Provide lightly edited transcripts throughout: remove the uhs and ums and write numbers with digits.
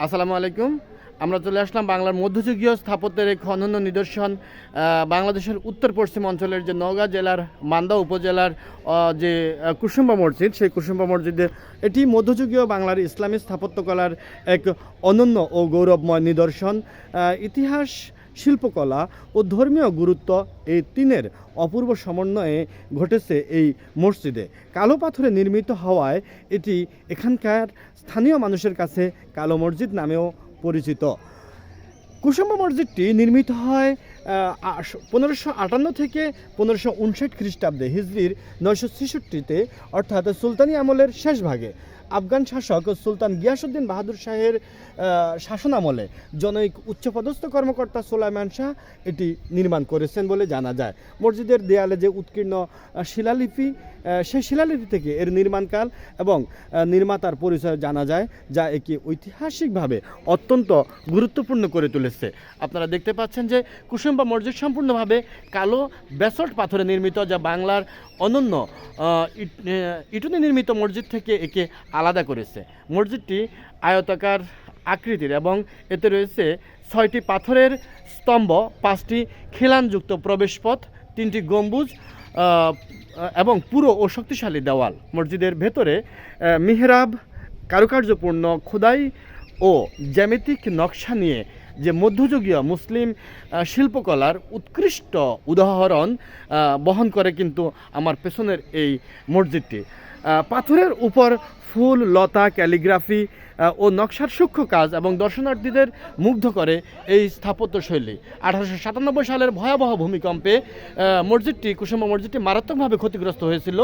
আসসালামু আলাইকুম। আমরা চলে আসলাম বাংলার মধ্যযুগীয় স্থাপত্যের এক অনন্য নিদর্শন বাংলাদেশের উত্তর পশ্চিম অঞ্চলের যে নওগাঁ জেলার মান্দা উপজেলার যে কুসুম্বা মসজিদ, সেই কুসুম্বা মসজিদে এটি মধ্যযুগীয় বাংলার ইসলামী স্থাপত্যকলার এক অনন্য ও গৌরবময় নিদর্শন। ইতিহাস, শিল্পকলা ও ধর্মীয় গুরুত্ব এই তিনের অপূর্ব সমন্বয়ে ঘটেছে এই মসজিদে। কালো পাথরে নির্মিত হওয়ায় এটি এখানকার স্থানীয় মানুষের কাছে কালো মসজিদ নামেও পরিচিত। কুসুম্বা মসজিদটি নির্মিত হয় 1558 থেকে 1559 খ্রিস্টাব্দে হিজরির 966-তে, অর্থাৎ সুলতানি আমলের শেষ ভাগে। আফগান শাসক সুলতান গিয়াসউদ্দিন বাহাদুর শাহের শাসনামলে জনৈক উচ্চপদস্থ কর্মকর্তা সুলাইমান শাহ এটি নির্মাণ করেছেন বলে জানা যায়। মসজিদের দেয়ালে যে উৎকীর্ণ শিলালিপি, সেই শিলালিপি থেকে এর নির্মাণকাল এবং নির্মাতার পরিচয় জানা যায়, যা একে ঐতিহাসিকভাবে অত্যন্ত গুরুত্বপূর্ণ করে তুলেছে। আপনারা দেখতে পাচ্ছেন যে কুসুম্বা মসজিদ সম্পূর্ণভাবে কালো ব্যাসল্ট পাথরে নির্মিত, যা বাংলার অনন্য ইটুনি নির্মিত মসজিদ থেকে একে আলাদা করেছে। মসজিদটি আয়তাকার আকৃতির এবং এতে রয়েছে 6টি পাথরের স্তম্ভ, 5টি খিলানযুক্ত প্রবেশপথ, 3টি গম্বুজ এবং পুরো ও শক্তিশালী দেওয়াল। মসজিদের ভেতরে মিহরাব, কারুকার্যপূর্ণ খোদাই ও জ্যামিতিক নকশা নিয়ে যে মধ্যযুগীয় মুসলিম শিল্পকলার উৎকৃষ্ট উদাহরণ বহন করে কিন্তু আমার পেছনের এই মসজিদটি। পাথরের উপর ফুল, লতা, ক্যালিগ্রাফি ও নকশার সূক্ষ্ম কাজ এবং দর্শনার্থীদের মুগ্ধ করে এই স্থাপত্যশৈলী। 1897 সালের ভয়াবহ ভূমিকম্পে কুসুম্বা মসজিদটি মারাত্মকভাবে ক্ষতিগ্রস্ত হয়েছিল।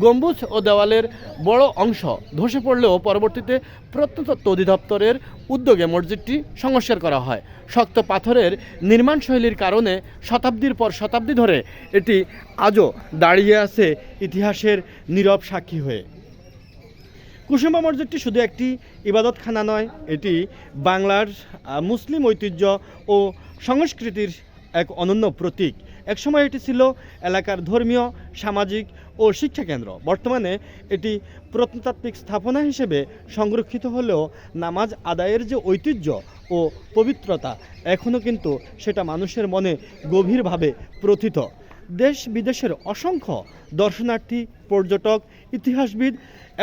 গম্বুজ ও দেওয়ালের বড় অংশ ধসে পড়লেও পরবর্তীতে প্রত্নতত্ত্ব অধিদপ্তরের উদ্যোগে মসজিদটি সংস্কার করা হয়। শক্ত পাথরের নির্মাণ শৈলীর কারণে শতাব্দীর পর শতাব্দী ধরে এটি আজও দাঁড়িয়ে আছে ইতিহাসের নীরব সাক্ষী হয়ে। কুসুম্বা মসজিদটি শুধু একটি ইবাদতখানা নয়, এটি বাংলার মুসলিম ঐতিহ্য ও সংস্কৃতির এক অনন্য প্রতীক। একসময় এটি ছিল এলাকার ধর্মীয়, সামাজিক ও শিক্ষা কেন্দ্র। বর্তমানে এটি প্রত্নতাত্ত্বিক স্থাপনা হিসেবে সংরক্ষিত হলেও নামাজ আদায়ের যে ঐতিহ্য ও পবিত্রতা এখনও কিন্তু সেটা মানুষের মনে গভীরভাবে প্রথিত। দেশ বিদেশের অসংখ্য দর্শনার্থী, পর্যটক, ইতিহাসবিদ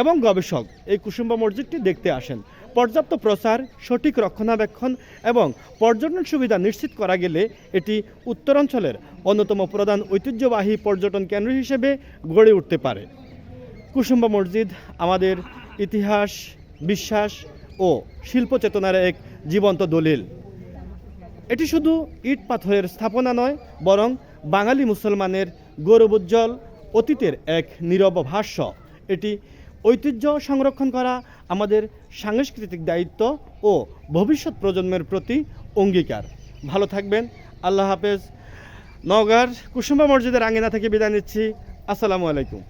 এবং গবেষক এই কুসুম্বা মসজিদটি দেখতে আসেন। পর্যাপ্ত প্রচার, সঠিক রক্ষণাবেক্ষণ এবং পর্যটন সুবিধা নিশ্চিত করা গেলে এটি উত্তরাঞ্চলের অন্যতম প্রধান ঐতিহ্যবাহী পর্যটন কেন্দ্র হিসেবে গড়ে উঠতে পারে। কুসুম্বা মসজিদ আমাদের ইতিহাস, বিশ্বাস ও শিল্প চেতনার এক জীবন্ত দলিল। এটি শুধু ইট পাথরের স্থাপনা নয়, বরং বাঙালি মুসলমানের গৌরবোজ্জ্বল অতীতের এক নীরব ভাষ্য। এটি ঐতিহ্য সংরক্ষণ করা আমাদের সাংস্কৃতিক দায়িত্ব ও ভবিষ্যৎ প্রজন্মের প্রতি অঙ্গীকার। ভালো থাকবেন। আল্লাহ হাফেজ। নওগাঁর কুসুম্বা মসজিদের আঙ্গিনা থেকে বিদায় নিচ্ছি। আসসালামু আলাইকুম।